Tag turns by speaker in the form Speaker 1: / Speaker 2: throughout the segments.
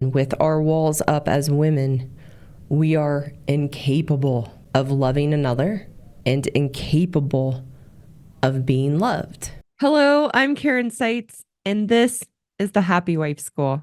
Speaker 1: With our walls up as women, we are incapable of loving another and incapable of being loved.
Speaker 2: Hello, I'm Karen Seitz, and this is the Happy Wife School.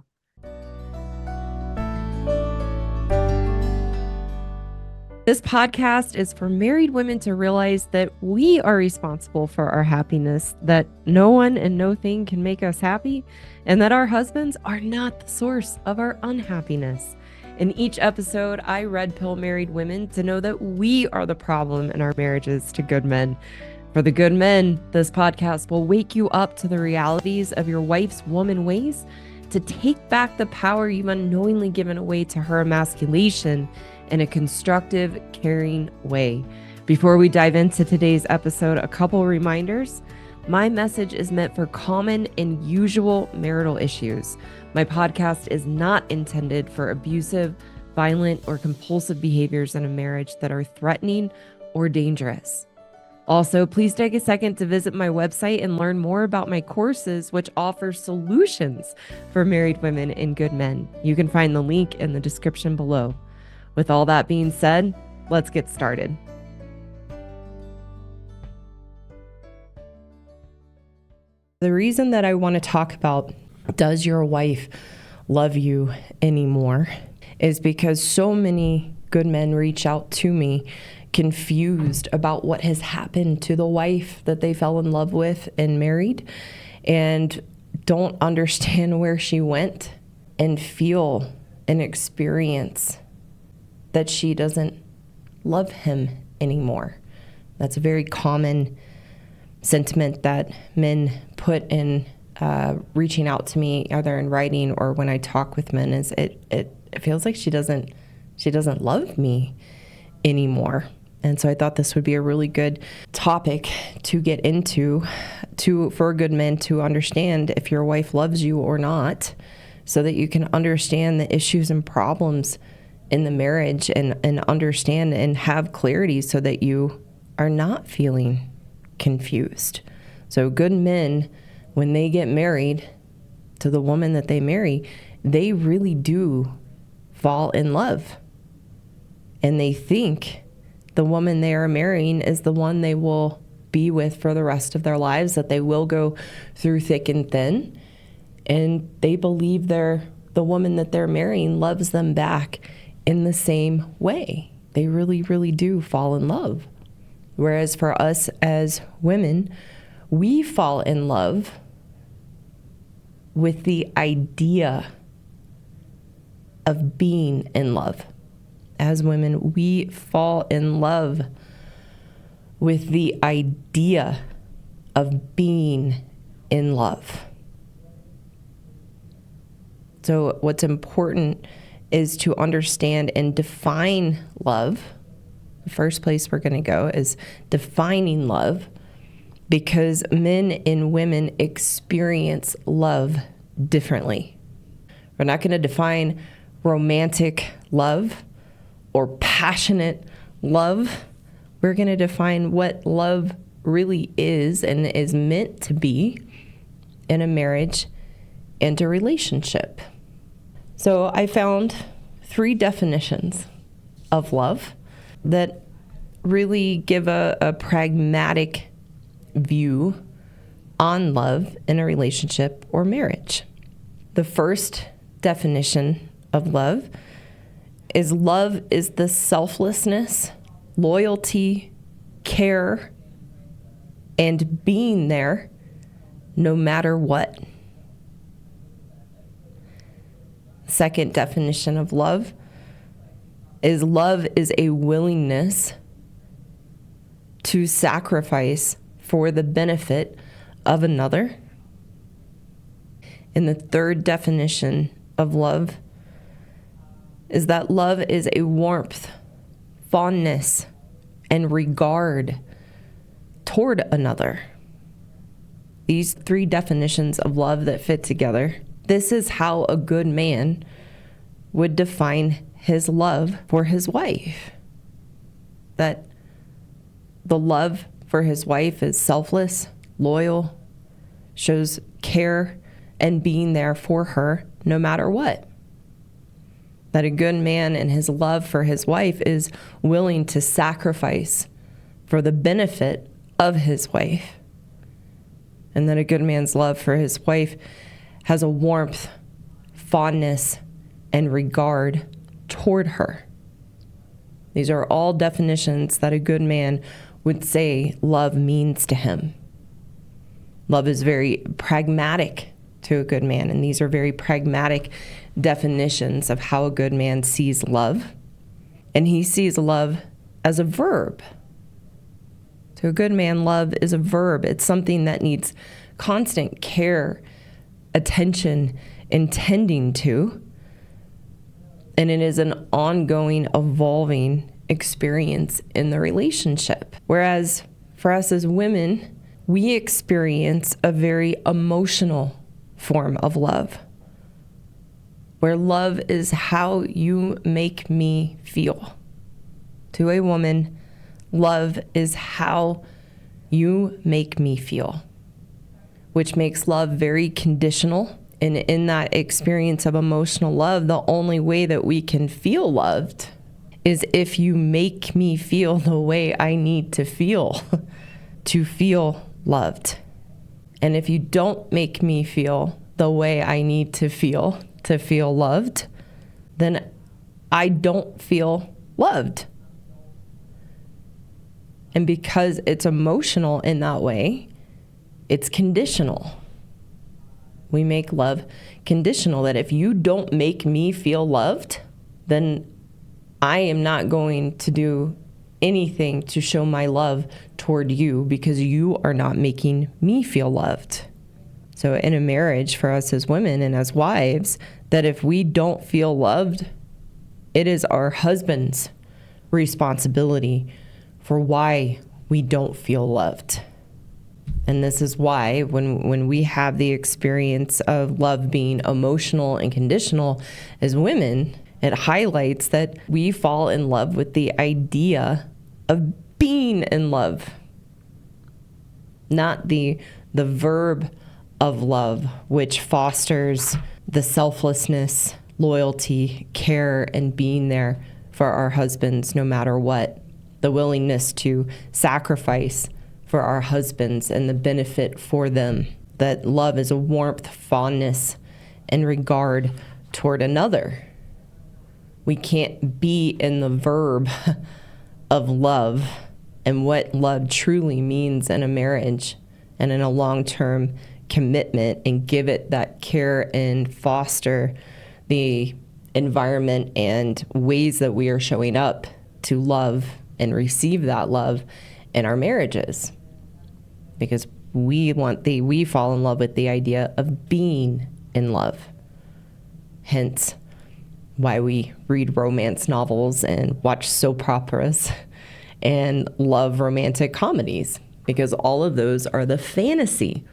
Speaker 2: This podcast is for married women to realize that we are responsible for our happiness, that no one and no thing can make us happy, and that our husbands are not the source of our unhappiness. In each episode, I red pill married women to know that we are the problem in our marriages to good men. For the good men, this podcast will wake you up to the realities of your wife's woman ways, to take back the power you've unknowingly given away to her emasculation in a constructive, caring way. Before we dive into today's episode, a couple reminders. My message is meant for common and usual marital issues. My podcast is not intended for abusive, violent, or compulsive behaviors in a marriage that are threatening or dangerous. Also, please take a second to visit my website and learn more about my courses, which offer solutions for married women and good men. You can find the link in the description below. With all that being said, let's get started.
Speaker 1: The reason that I want to talk about, does your wife love you anymore, is because so many good men reach out to me confused about what has happened to the wife that they fell in love with and married, and don't understand where she went and feel and experience that she doesn't love him anymore. That's a very common sentiment that men put in reaching out to me, either in writing or when I talk with men, is it feels like she doesn't love me anymore. And so I thought this would be a really good topic to get into for good men to understand if your wife loves you or not, so that you can understand the issues and problems in the marriage and understand and have clarity so that you are not feeling confused. So good men, when they get married to the woman that they marry, they really do fall in love. And they think the woman they are marrying is the one they will be with for the rest of their lives, that they will go through thick and thin. And they believe the woman that they're marrying loves them back in the same way. They really, really do fall in love. Whereas for us as women, we fall in love with the idea of being in love. As women, we fall in love with the idea of being in love. So what's important is to understand and define love. The first place we're going to go is defining love, because men and women experience love differently. We're not going to define romantic love or passionate love. We're going to define what love really is and is meant to be in a marriage and a relationship. So I found 3 definitions of love that really give a pragmatic view on love in a relationship or marriage. The first definition of love is the selflessness, loyalty, care, and being there no matter what. Second definition of love is a willingness to sacrifice for the benefit of another. And the third definition of love is that love is a warmth, fondness, and regard toward another. These 3 definitions of love that fit together. This is how a good man would define his love for his wife. That the love for his wife is selfless, loyal, shows care, and being there for her no matter what. That a good man in his love for his wife is willing to sacrifice for the benefit of his wife. And that a good man's love for his wife has a warmth, fondness, and regard toward her. These are all definitions that a good man would say love means to him. Love is very pragmatic to a good man, and these are very pragmatic definitions of how a good man sees love. And he sees love as a verb. To a good man, love is a verb. It's something that needs constant care, attention, and tending to. And it is an ongoing, evolving experience in the relationship. Whereas for us as women, we experience a very emotional form of love, where love is how you make me feel. To a woman, love is how you make me feel, which makes love very conditional. And in that experience of emotional love, the only way that we can feel loved is if you make me feel the way I need to feel loved. And if you don't make me feel the way I need to feel loved, then I don't feel loved. And because it's emotional in that way, it's conditional. We make love conditional, that if you don't make me feel loved, then I am not going to do anything to show my love toward you because you are not making me feel loved. So in a marriage for us as women and as wives, that if we don't feel loved, it is our husband's responsibility for why we don't feel loved. And this is why when we have the experience of love being emotional and conditional as women, it highlights that we fall in love with the idea of being in love, not the verb of love, which fosters the selflessness, loyalty, care, and being there for our husbands no matter what. The willingness to sacrifice for our husbands and the benefit for them. That love is a warmth, fondness, and regard toward another. We can't be in the verb of love and what love truly means in a marriage and in a long-term commitment and give it that care and foster the environment and ways that we are showing up to love and receive that love in our marriages. Because we fall in love with the idea of being in love. Hence why we read romance novels and watch soap operas and love romantic comedies, because all of those are the fantasy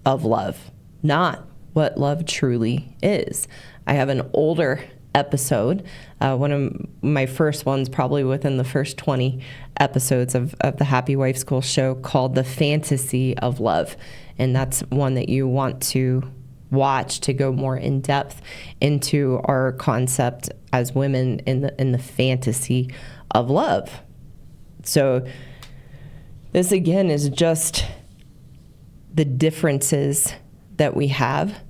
Speaker 1: of love, not what love truly is. I have an older episode, one of my first ones, probably within the first 20 episodes of the Happy Wife School show, called The Fantasy of Love. And that's one that you want to watch to go more in depth into our concept as women in the fantasy of love. So this again is just the differences that we have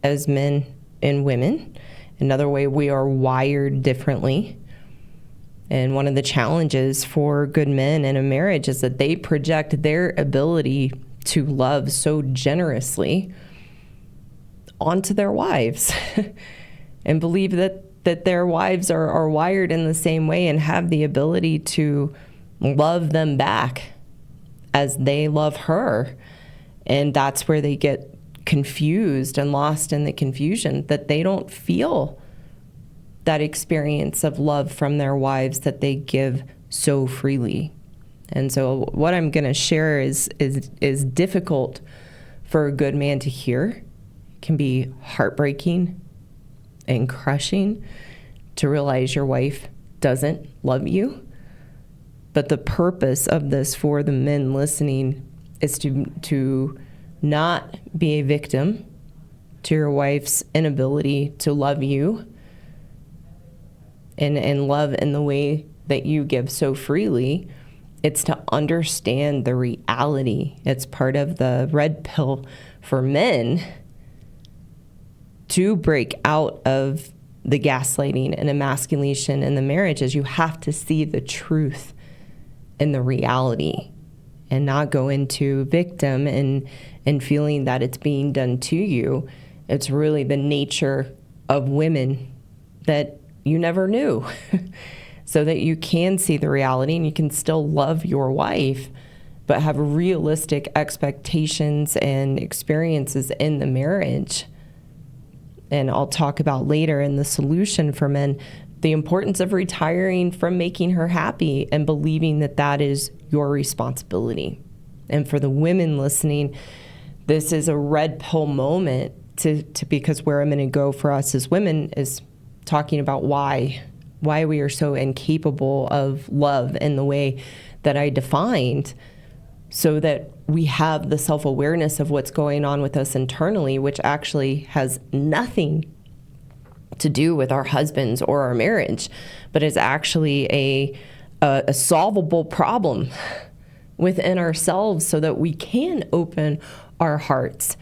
Speaker 1: as men and women. Another way, we are wired differently. And one of the challenges for good men in a marriage is that they project their ability to love so generously onto their wives and believe that their wives are wired in the same way and have the ability to love them back as they love her. And that's where they get confused and lost in the confusion, that they don't feel that experience of love from their wives that they give so freely. And so what I'm going to share is difficult for a good man to hear. It can be heartbreaking and crushing to realize your wife doesn't love you. But the purpose of this for the men listening is to not be a victim to your wife's inability to love you, and love in the way that you give so freely. It's to understand the reality. It's part of the red pill for men to break out of the gaslighting and emasculation in the marriage, is you have to see the truth and the reality and not go into victim and feeling that it's being done to you. It's really the nature of women that you never knew. So that you can see the reality and you can still love your wife, but have realistic expectations and experiences in the marriage. And I'll talk about later in the solution for men, the importance of retiring from making her happy and believing that that is your responsibility. And for the women listening, this is a red pill moment to because where I'm going to go for us as women is talking about why we are so incapable of love in the way that I defined, so that we have the self-awareness of what's going on with us internally, which actually has nothing to do with our husbands or our marriage, but is actually a solvable problem within ourselves, so that we can open our hearts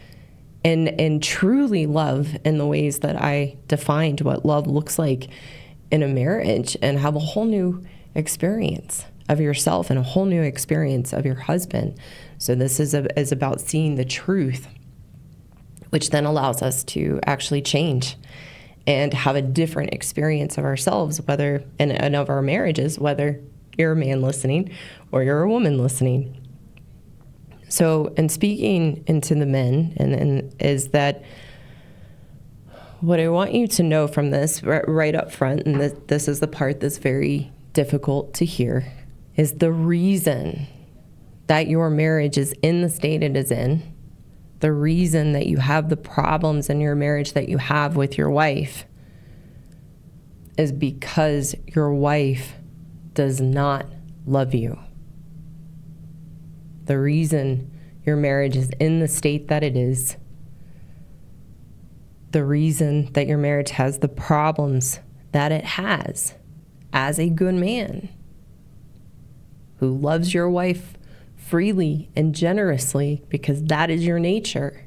Speaker 1: and truly love in the ways that I defined what love looks like in a marriage, and have a whole new experience of yourself and a whole new experience of your husband. So this is about seeing the truth, which then allows us to actually change and have a different experience of ourselves, whether and of our marriages, whether you're a man listening or you're a woman listening. So, in speaking into the men, and is that what I want you to know from this right up front, and this is the part that's very difficult to hear, is the reason that your marriage is in the state it is in, the reason that you have the problems in your marriage that you have with your wife, is because your wife does not love you. The reason your marriage is in the state that it is, the reason that your marriage has the problems that it has, as a good man who loves your wife freely and generously, because that is your nature,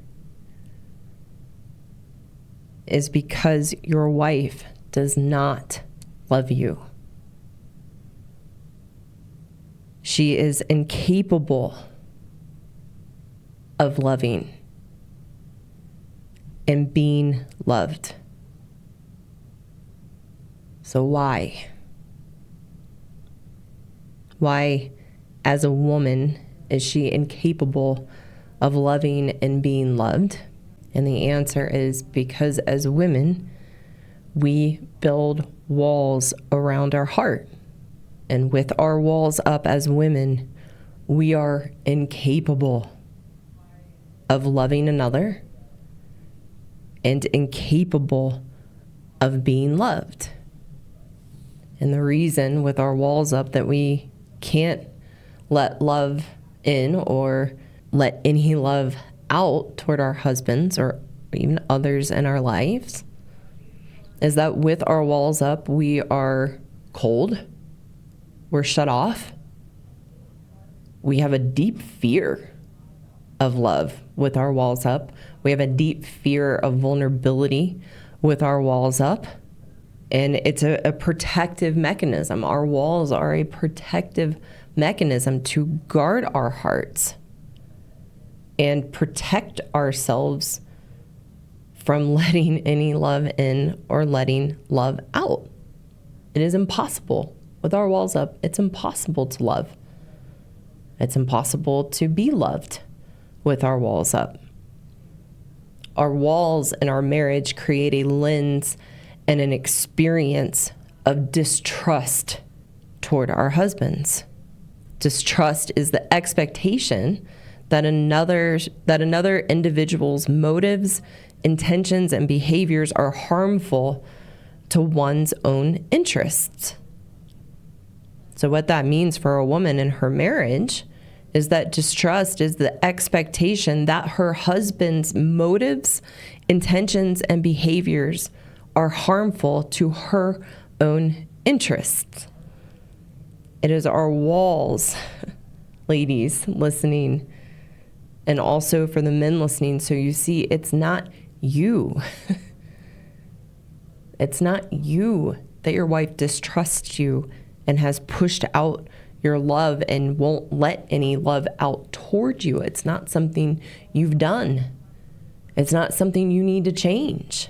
Speaker 1: is because your wife does not love you. She is incapable of loving and being loved. So why? Why, as a woman, is she incapable of loving and being loved? And the answer is because as women, we build walls around our heart. And with our walls up as women, we are incapable of loving another and incapable of being loved. And the reason with our walls up that we can't let love in or let any love out toward our husbands or even others in our lives is that with our walls up, we are cold, we're shut off, we have a deep fear of love with our walls up. We have a deep fear of vulnerability with our walls up. And it's a protective mechanism. Our walls are a protective mechanism to guard our hearts and protect ourselves from letting any love in or letting love out. It is impossible. With our walls up, it's impossible to love. It's impossible to be loved with our walls up. Our walls in our marriage create a lens and an experience of distrust toward our husbands. Distrust is the expectation that another individual's motives, intentions, and behaviors are harmful to one's own interests. So what that means for a woman in her marriage is that distrust is the expectation that her husband's motives, intentions, and behaviors are harmful to her own interests. It is our walls, ladies listening, and also for the men listening. So you see, it's not you. It's not you that your wife distrusts you and has pushed out your love and won't let any love out toward you. It's not something you've done. It's not something you need to change.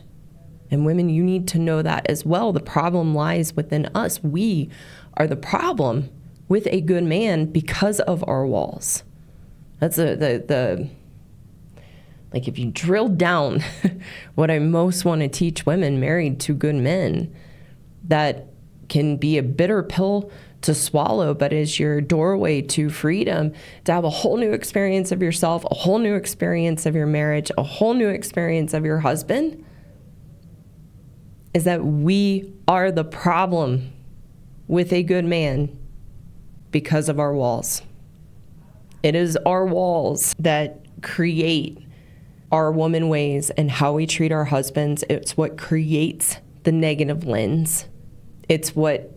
Speaker 1: And women, you need to know that as well. The problem lies within us. We are the problem with a good man because of our walls. That's the like, if you drill down what I most want to teach women married to good men, that can be a bitter pill to swallow, but is your doorway to freedom, to have a whole new experience of yourself, a whole new experience of your marriage, a whole new experience of your husband, is that we are the problem with a good man because of our walls. It is our walls that create our woman ways and how we treat our husbands. It's what creates the negative lens. It's what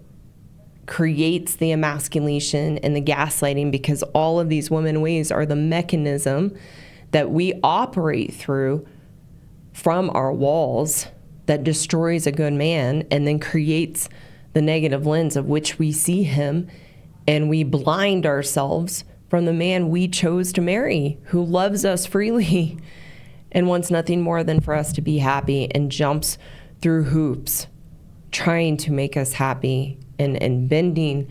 Speaker 1: creates the emasculation and the gaslighting, because all of these woman ways are the mechanism that we operate through from our walls that destroys a good man and then creates the negative lens of which we see him, and we blind ourselves from the man we chose to marry, who loves us freely and wants nothing more than for us to be happy, and jumps through hoops trying to make us happy and bending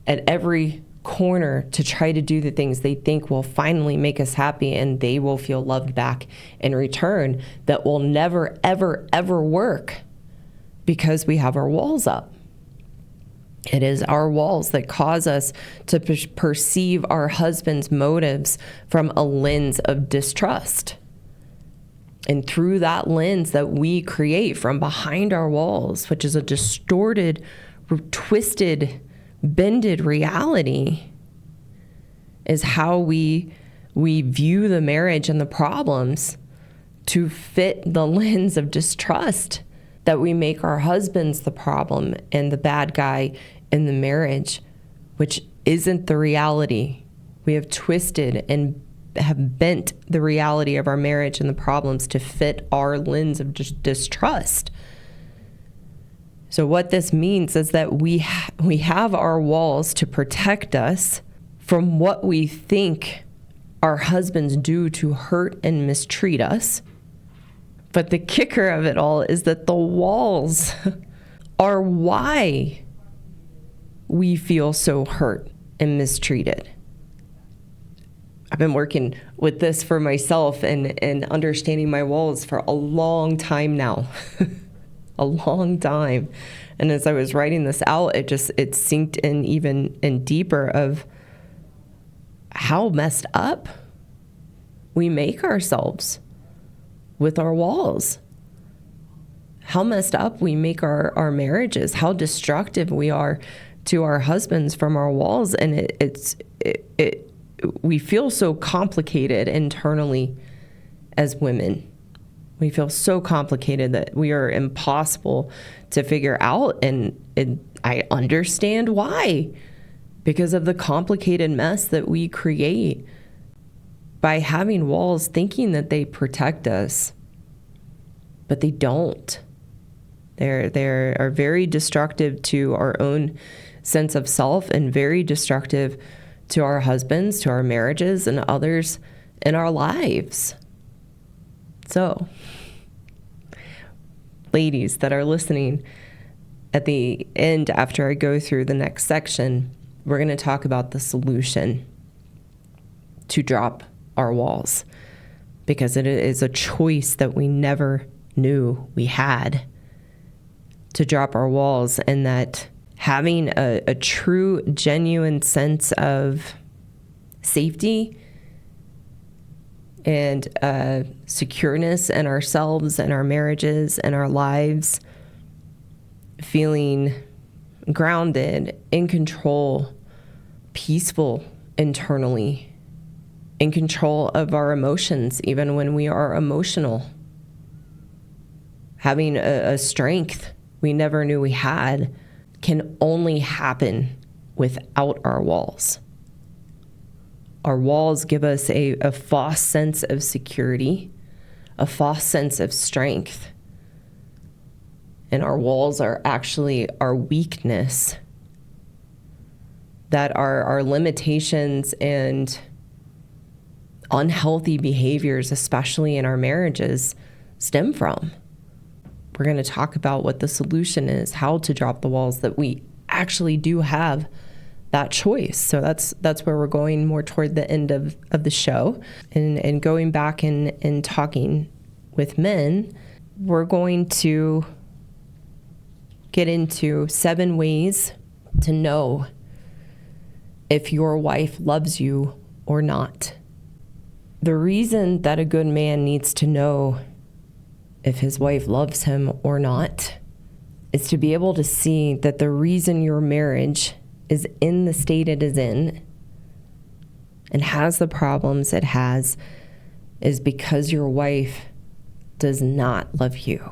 Speaker 1: at every corner to try to do the things they think will finally make us happy, and they will feel loved back in return. That will never, ever, ever work because we have our walls up. It is our walls that cause us to perceive our husband's motives from a lens of distrust. And through that lens that we create from behind our walls, which is a distorted, twisted, bended reality, is how we view the marriage and the problems to fit the lens of distrust, that we make our husbands the problem and the bad guy in the marriage, which isn't the reality. We have twisted and have bent the reality of our marriage and the problems to fit our lens of distrust. So what this means is that we have our walls to protect us from what we think our husbands do to hurt and mistreat us. But the kicker of it all is that the walls are why we feel so hurt and mistreated. I've been working with this for myself and understanding my walls for a long time now. A long time. And as I was writing this out, it sinked in even in deeper of how messed up we make ourselves with our walls. How messed up we make our marriages, how destructive we are to our husbands from our walls. And we feel so complicated internally as women. We feel so complicated that we are impossible to figure out. And I understand why, because of the complicated mess that we create by having walls, thinking that they protect us, but they don't. They are very destructive to our own sense of self and very destructive to our husbands, to our marriages, and others in our lives. So, ladies that are listening, at the end, after I go through the next section, we're going to talk about the solution to drop our walls, because it is a choice that we never knew we had to drop our walls, and that having a true, genuine sense of safety and secureness in ourselves and our marriages and our lives, feeling grounded, in control, peaceful internally, in control of our emotions, even when we are emotional, having a strength we never knew we had can only happen without our walls. Our walls give us a false sense of security, a false sense of strength. And our walls are actually our weakness, that our limitations and unhealthy behaviors, especially in our marriages, stem from. We're going to talk about what the solution is, how to drop the walls, that we actually do have that choice. So that's where we're going more toward the end of the show. And going back and talking with men, we're going to get into 7 ways to know if your wife loves you or not. The reason that a good man needs to know if his wife loves him or not is to be able to see that the reason your marriage is in the state it is in and has the problems it has is because your wife does not love you.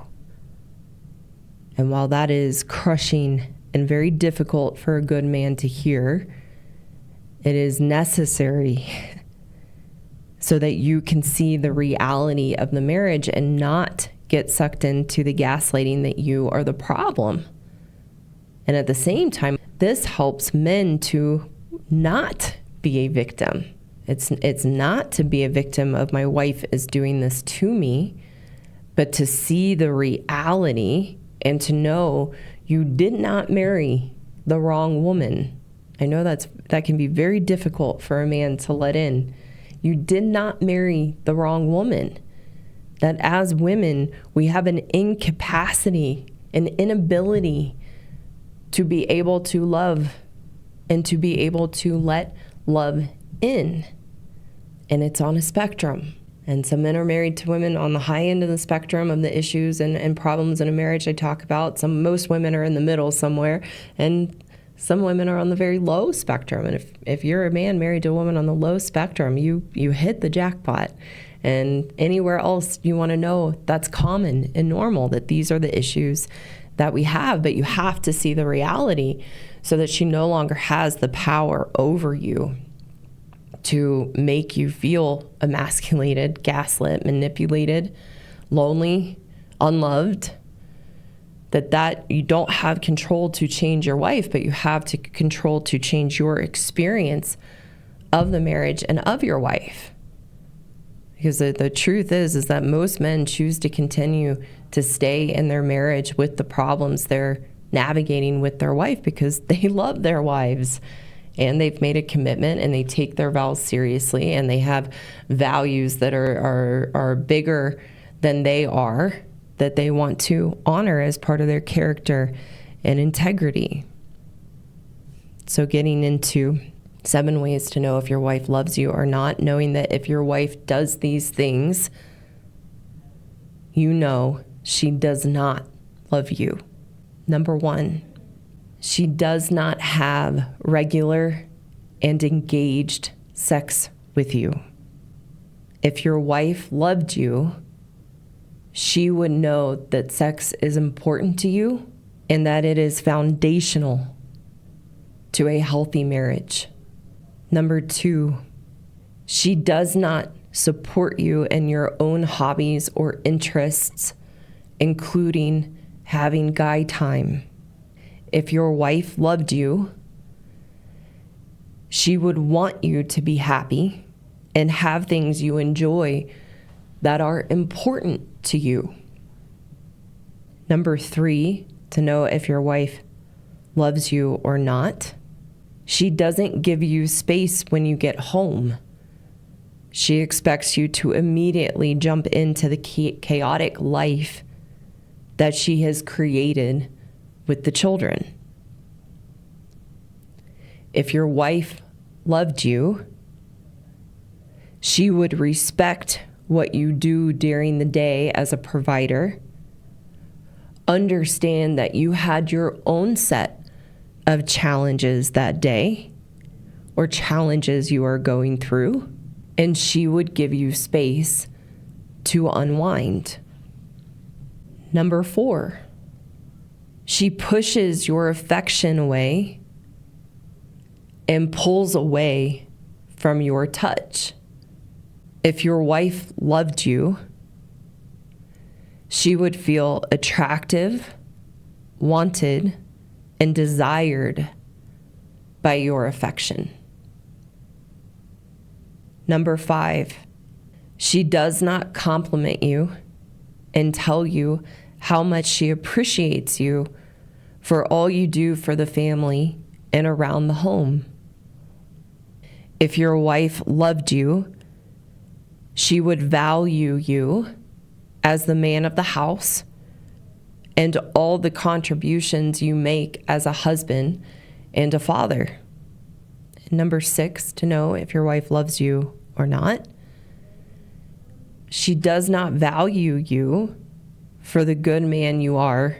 Speaker 1: And while that is crushing and very difficult for a good man to hear, it is necessary so that you can see the reality of the marriage and not get sucked into the gaslighting that you are the problem. And at the same time, this helps men to not be a victim. It's not to be a victim of my wife is doing this to me, but to see the reality and to know you did not marry the wrong woman. I know that can be very difficult for a man to let in. You did not marry the wrong woman. That as women, we have an incapacity, an inability to be able to love and to be able to let love in. And it's on a spectrum. And some men are married to women on the high end of the spectrum of the issues and problems in a marriage I talk about. Most women are in the middle somewhere, and some women are on the very low spectrum. And if you're a man married to a woman on the low spectrum, you hit the jackpot. And anywhere else you want to know, that's common and normal, that these are the issues that we have. But you have to see the reality so that she no longer has the power over you to make you feel emasculated, gaslit, manipulated, lonely, unloved. That you don't have control to change your wife, but you have to control to change your experience of the marriage and of your wife. Because the truth is that most men choose to continue to stay in their marriage with the problems they're navigating with their wife because they love their wives. And they've made a commitment and they take their vows seriously and they have values that are bigger than they are, that they want to honor as part of their character and integrity. So getting into 7 ways to know if your wife loves you or not, knowing that if your wife does these things, you know she does not love you. Number 1, she does not have regular and engaged sex with you. If your wife loved you, she would know that sex is important to you and that it is foundational to a healthy marriage. Number 2, she does not support you in your own hobbies or interests, including having guy time. If your wife loved you, she would want you to be happy and have things you enjoy that are important to you. Number 3, to know if your wife loves you or not, she doesn't give you space when you get home. She expects you to immediately jump into the chaotic life that she has created with the children. If your wife loved you, she would respect what you do during the day as a provider, understand that you had your own set of challenges that day or challenges you are going through, and she would give you space to unwind. Number 4, She pushes your affection away and pulls away from your touch. If your wife loved you, she would feel attractive, wanted, and desired by your affection. Number 5, she does not compliment you and tell you how much she appreciates you for all you do for the family and around the home. If your wife loved you, she would value you as the man of the house and all the contributions you make as a husband and a father. Number 6, to know if your wife loves you or not. She does not value you for the good man you are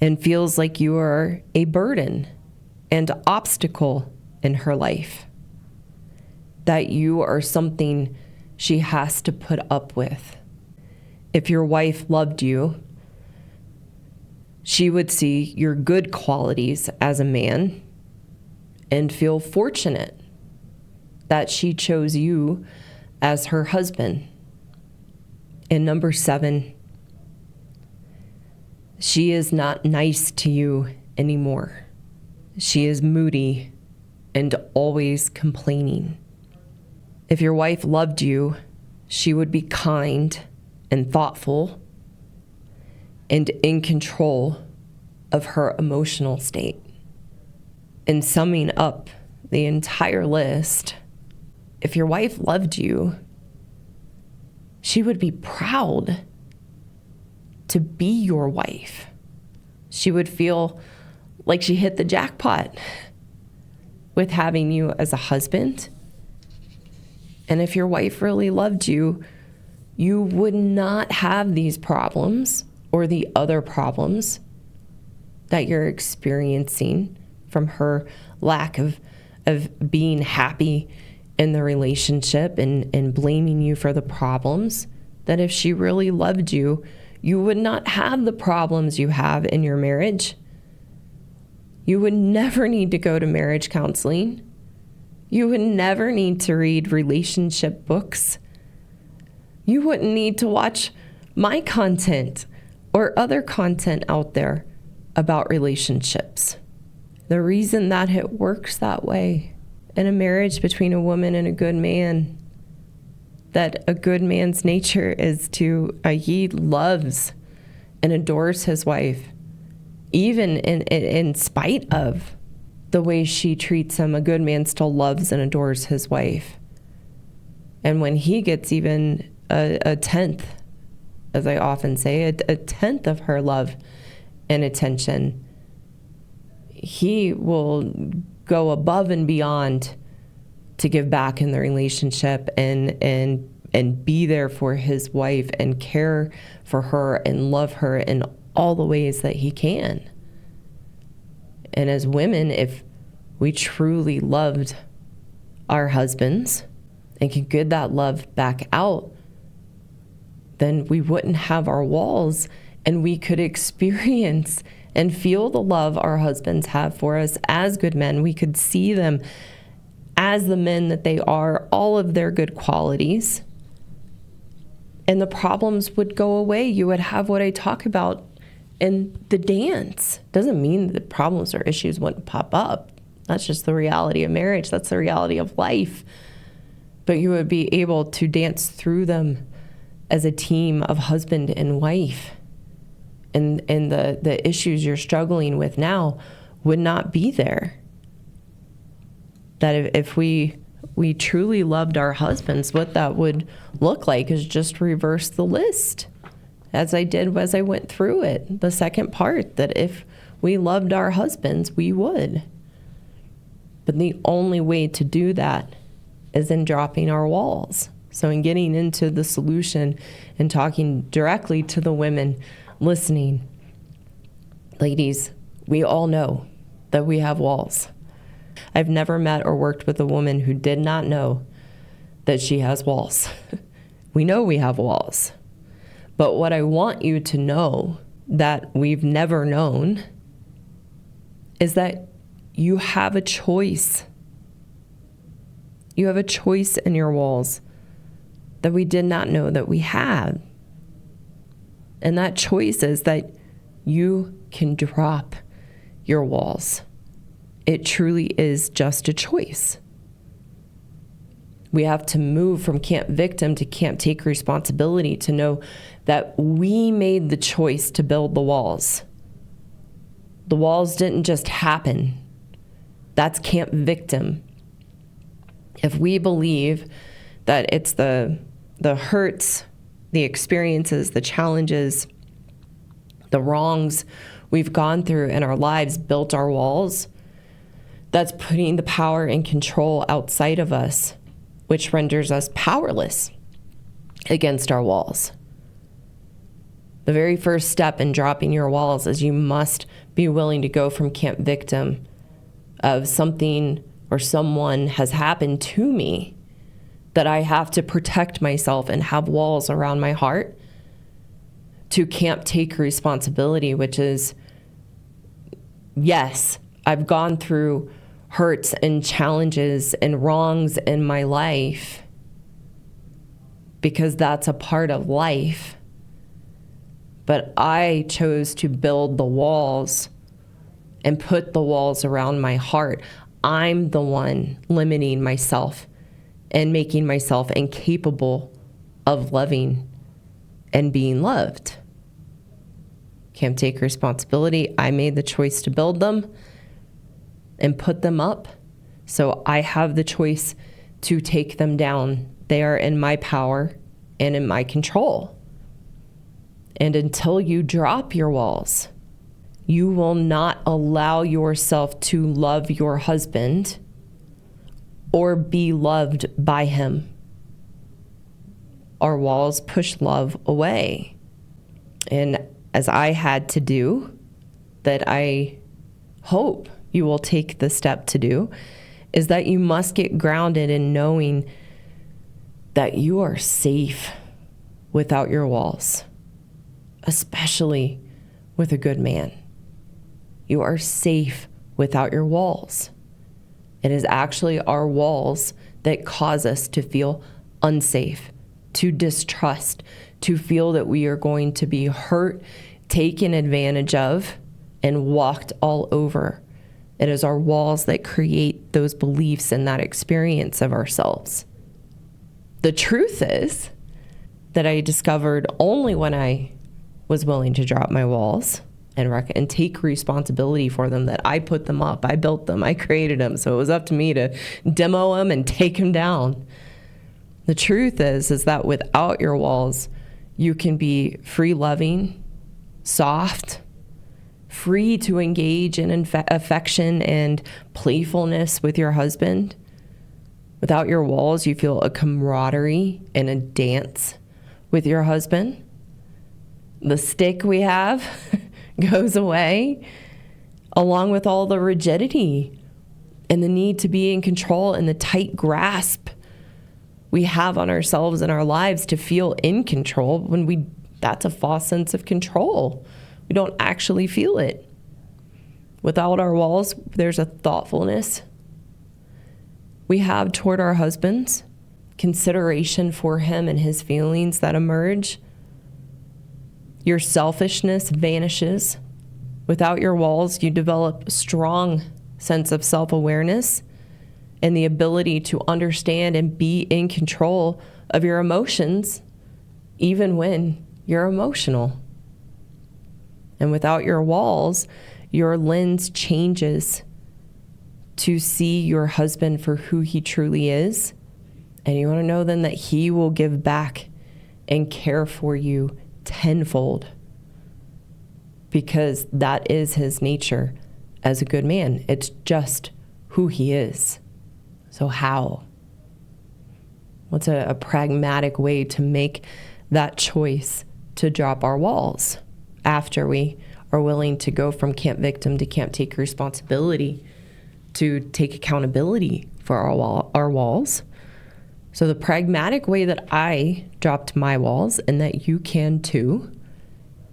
Speaker 1: and feels like you are a burden and obstacle in her life, that you are something she has to put up with. If your wife loved you, she would see your good qualities as a man and feel fortunate that she chose you as her husband. And number 7, she is not nice to you anymore. She is moody and always complaining. If your wife loved you, she would be kind and thoughtful and in control of her emotional state. In summing up the entire list, if your wife loved you, she would be proud to be your wife. She would feel like she hit the jackpot with having you as a husband. And if your wife really loved you, you would not have these problems or the other problems that you're experiencing from her lack of being happy in the relationship and blaming you for the problems. That if she really loved you, you would not have the problems you have in your marriage. You would never need to go to marriage counseling. You would never need to read relationship books. You wouldn't need to watch my content or other content out there about relationships. The reason that it works that way in a marriage between a woman and a good man, that a good man's nature is to, he loves and adores his wife, even in spite of the way she treats him. A good man still loves and adores his wife. And when he gets even a tenth, as I often say, a tenth of her love and attention, he will go above and beyond to give back in the relationship and be there for his wife and care for her and love her in all the ways that he can. And as women, if we truly loved our husbands and could give that love back out, then we wouldn't have our walls and we could experience and feel the love our husbands have for us as good men. We could see them as the men that they are, all of their good qualities. And the problems would go away. You would have what I talk about in the dance. Doesn't mean that problems or issues wouldn't pop up. That's just the reality of marriage. That's the reality of life. But you would be able to dance through them as a team of husband and wife. And the issues you're struggling with now would not be there. That if we truly loved our husbands, what that would look like is just reverse the list, as I did as I went through it. The second part, that if we loved our husbands, we would. But the only way to do that is in dropping our walls. So in getting into the solution and talking directly to the women listening, ladies, we all know that we have walls. I've never met or worked with a woman who did not know that she has walls. We know we have walls. But what I want you to know that we've never known is that you have a choice. You have a choice in your walls that we did not know that we had. And that choice is that you can drop your walls. It truly is just a choice. We have to move from camp victim to camp take responsibility to know that we made the choice to build the walls. The walls didn't just happen. That's camp victim. If we believe that it's the hurts, the experiences, the challenges, the wrongs we've gone through in our lives built our walls, that's putting the power and control outside of us, which renders us powerless against our walls. The very first step in dropping your walls is you must be willing to go from camp victim of something or someone has happened to me that I have to protect myself and have walls around my heart, to camp take responsibility, which is, yes, I've gone through hurts and challenges and wrongs in my life because that's a part of life. But I chose to build the walls and put the walls around my heart. I'm the one limiting myself and making myself incapable of loving and being loved. Can't take responsibility. I made the choice to build them and put them up. So I have the choice to take them down. They are in my power and in my control. And until you drop your walls, you will not allow yourself to love your husband or be loved by him. Our walls push love away. And as I had to do, that I hope you will take the step to do, is that you must get grounded in knowing that you are safe without your walls, especially with a good man. You are safe without your walls. It is actually our walls that cause us to feel unsafe, to distrust, to feel that we are going to be hurt, taken advantage of, and walked all over. It is our walls that create those beliefs and that experience of ourselves. The truth is that I discovered only when I was willing to drop my walls and take responsibility for them, that I put them up, I built them, I created them. So it was up to me to demo them and take them down. The truth is that without your walls, you can be free loving, soft, free to engage in affection and playfulness with your husband. Without your walls, you feel a camaraderie and a dance with your husband. The stick we have goes away, along with all the rigidity and the need to be in control and the tight grasp we have on ourselves and our lives to feel in control when that's a false sense of control. We don't actually feel it. Without our walls, there's a thoughtfulness we have toward our husbands, consideration for him and his feelings that emerge. Your selfishness vanishes. Without your walls, you develop a strong sense of self-awareness and the ability to understand and be in control of your emotions, even when you're emotional. And without your walls, your lens changes to see your husband for who he truly is. And you want to know then that he will give back and care for you tenfold, because that is his nature as a good man. It's just who he is. So how? What's a pragmatic way to make that choice to drop our walls after we are willing to go from camp victim to camp take responsibility, to take accountability for our walls? So the pragmatic way that I dropped my walls, and that you can too,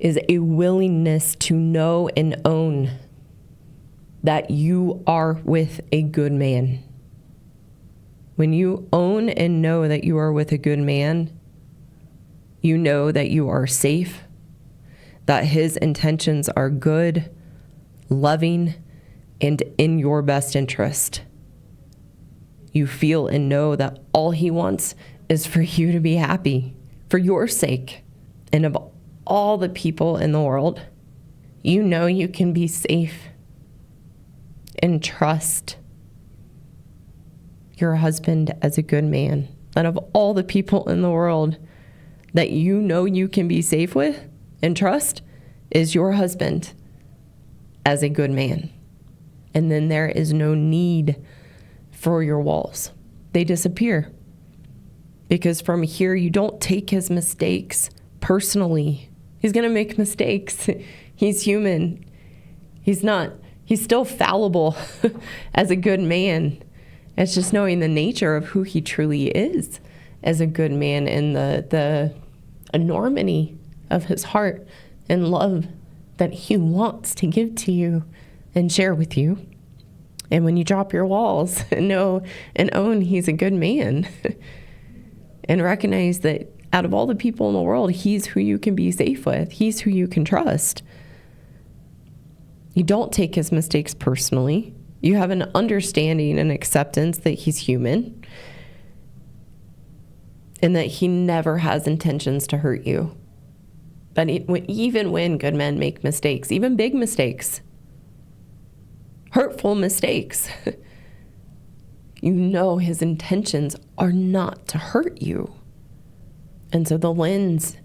Speaker 1: is a willingness to know and own that you are with a good man. When you own and know that you are with a good man, you know that you are safe, that his intentions are good, loving, and in your best interest. You feel and know that all he wants is for you to be happy, for your sake, and of all the people in the world. You know you can be safe and trust your husband as a good man. That of all the people in the world that you know you can be safe with and trust is your husband as a good man. And then there is no need for your walls. They disappear. Because from here, you don't take his mistakes personally. He's going to make mistakes. He's human. He's still fallible as a good man. It's just knowing the nature of who he truly is as a good man and the enormity of his heart and love that he wants to give to you and share with you. And when you drop your walls and know and own he's a good man and recognize that out of all the people in the world, he's who you can be safe with. He's who you can trust. You don't take his mistakes personally. You have an understanding and acceptance that he's human and that he never has intentions to hurt you. But even when good men make mistakes, even big mistakes, hurtful mistakes, you know his intentions are not to hurt you. And so the lens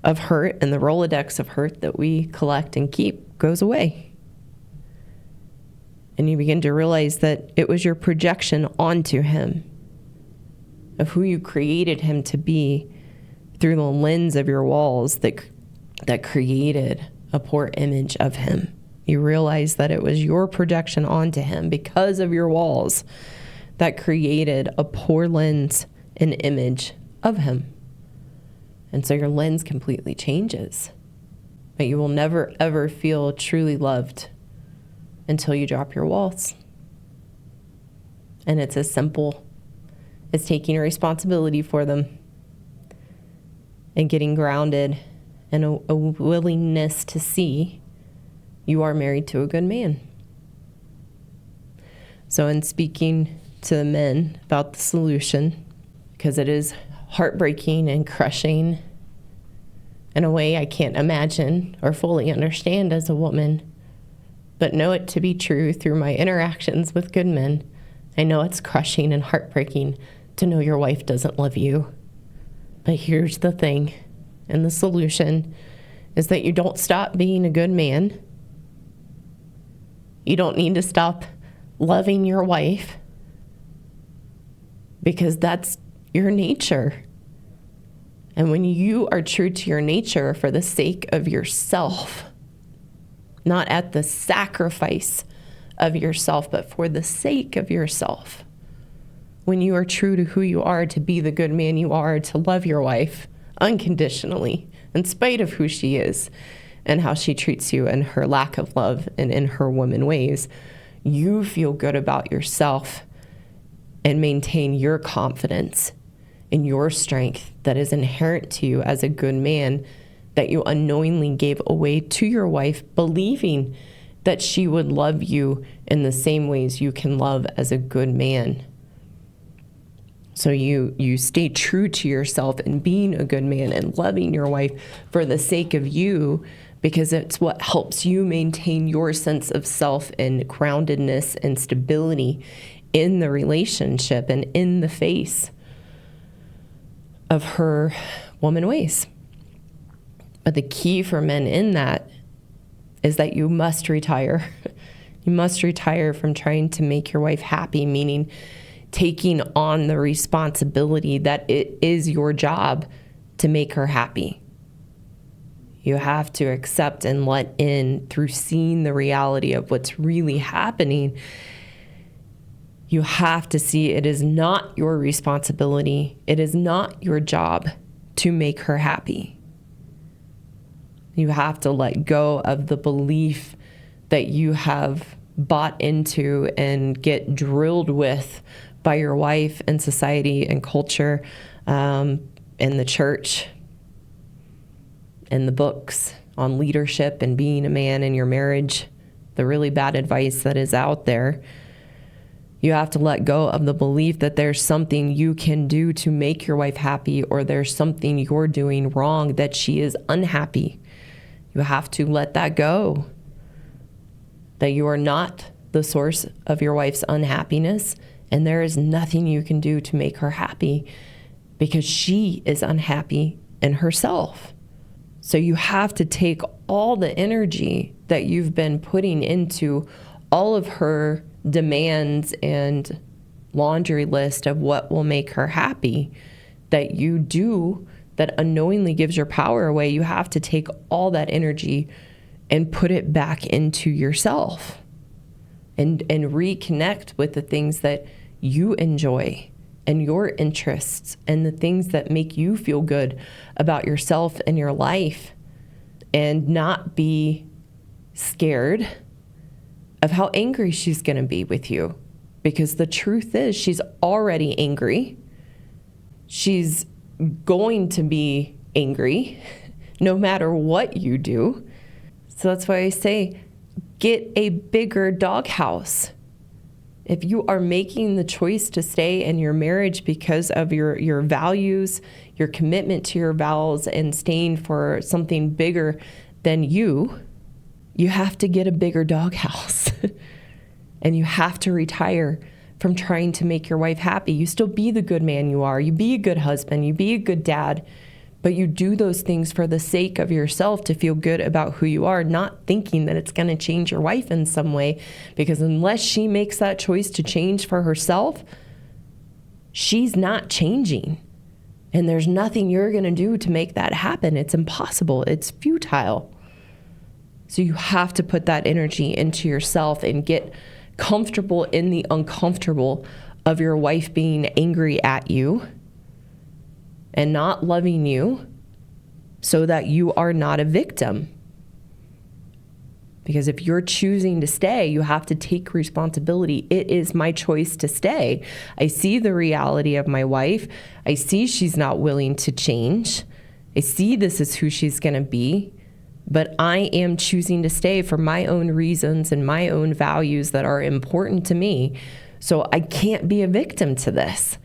Speaker 1: of hurt and the Rolodex of hurt that we collect and keep goes away. And you begin to realize that it was your projection onto him of who you created him to be through the lens of your walls that created a poor image of him. You realize that it was your projection onto him because of your walls that created a poor lens and image of him. And so your lens completely changes. But you will never, ever feel truly loved until you drop your walls. And it's as simple as taking a responsibility for them and getting grounded and a willingness to see you are married to a good man. So in speaking to the men about the solution, because it is heartbreaking and crushing in a way I can't imagine or fully understand as a woman, but know it to be true through my interactions with good men. I know it's crushing and heartbreaking to know your wife doesn't love you. But here's the thing, and the solution is that you don't stop being a good man. You don't need to stop loving your wife because that's your nature. And when you are true to your nature for the sake of yourself, not at the sacrifice of yourself, but for the sake of yourself, when you are true to who you are, to be the good man you are, to love your wife unconditionally, in spite of who she is and how she treats you and her lack of love and in her woman ways, you feel good about yourself and maintain your confidence in your strength that is inherent to you as a good man that you unknowingly gave away to your wife, believing that she would love you in the same ways you can love as a good man. So you stay true to yourself and being a good man and loving your wife for the sake of you, because it's what helps you maintain your sense of self and groundedness and stability in the relationship and in the face of her woman ways. But the key for men in that is that you must retire. You must retire from trying to make your wife happy, meaning taking on the responsibility that it is your job to make her happy. You have to accept and let in through seeing the reality of what's really happening. You have to see it is not your responsibility. It is not your job to make her happy. You have to let go of the belief that you have bought into and get drilled with by your wife and society and culture, and the church and the books on leadership and being a man in your marriage, the really bad advice that is out there. You have to let go of the belief that there's something you can do to make your wife happy, or there's something you're doing wrong that she is unhappy. You have to let that go. That you are not the source of your wife's unhappiness, and there is nothing you can do to make her happy because she is unhappy in herself. So you have to take all the energy that you've been putting into all of her demands and laundry list of what will make her happy that you do, that unknowingly gives your power away. You have to take all that energy and put it back into yourself and reconnect with the things that you enjoy and your interests and the things that make you feel good about yourself and your life, and not be scared of how angry she's going to be with you. Because the truth is, she's already angry. She's going to be angry no matter what you do. So that's why I say, get a bigger doghouse. If you are making the choice to stay in your marriage because of your values, your commitment to your vows, and staying for something bigger than you have to get a bigger doghouse. And you have to retire from trying to make your wife happy. You still be the good man you are. You be a good husband. You be a good dad. But you do those things for the sake of yourself, to feel good about who you are, not thinking that it's going to change your wife in some way. Because unless she makes that choice to change for herself, she's not changing. And there's nothing you're going to do to make that happen. It's impossible. It's futile. So you have to put that energy into yourself and get comfortable in the uncomfortable of your wife being angry at you and not loving you, so that you are not a victim. Because if you're choosing to stay, you have to take responsibility. It is my choice to stay. I see the reality of my wife. I see she's not willing to change. I see this is who she's going to be. But I am choosing to stay for my own reasons and my own values that are important to me. So I can't be a victim to this.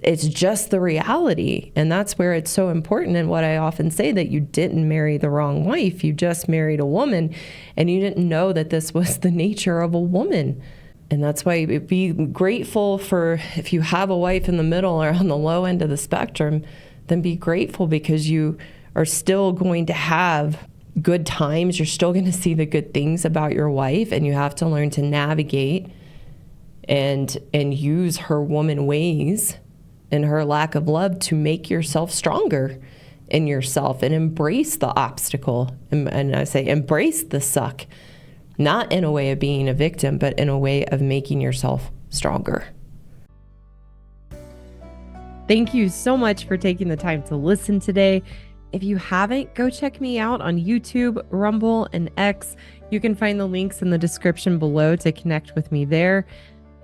Speaker 1: It's just the reality. And that's where it's so important. And what I often say, that you didn't marry the wrong wife. You just married a woman, and you didn't know that this was the nature of a woman. And that's why be grateful for, if you have a wife in the middle or on the low end of the spectrum, then be grateful, because you are still going to have good times. You're still going to see the good things about your wife, and you have to learn to navigate and use her woman ways and her lack of love to make yourself stronger in yourself, and embrace the obstacle. And I say embrace the suck, not in a way of being a victim, but in a way of making yourself stronger.
Speaker 2: Thank you so much for taking the time to listen today. If you haven't, go check me out on YouTube, Rumble, and X. You can find the links in the description below to connect with me there.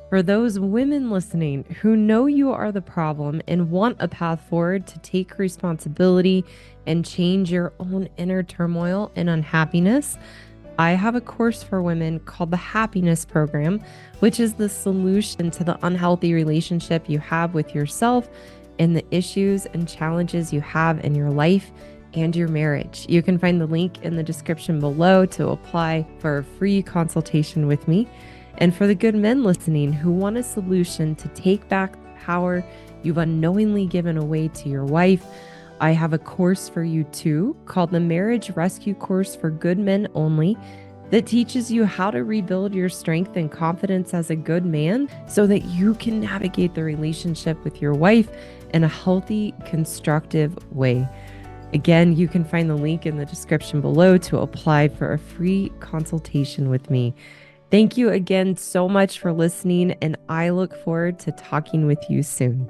Speaker 2: For those women listening who know you are the problem and want a path forward to take responsibility and change your own inner turmoil and unhappiness, I have a course for women called the Happiness Program, which is the solution to the unhealthy relationship you have with yourself and the issues and challenges you have in your life and your marriage. You can find the link in the description below to apply for a free consultation with me. And for the good men listening who want a solution to take back the power you've unknowingly given away to your wife, I have a course for you too, called the Marriage Rescue Course for Good Men Only, that teaches you how to rebuild your strength and confidence as a good man, so that you can navigate the relationship with your wife in a healthy, constructive way. Again, you can find the link in the description below to apply for a free consultation with me. Thank you again so much for listening, and I look forward to talking with you soon.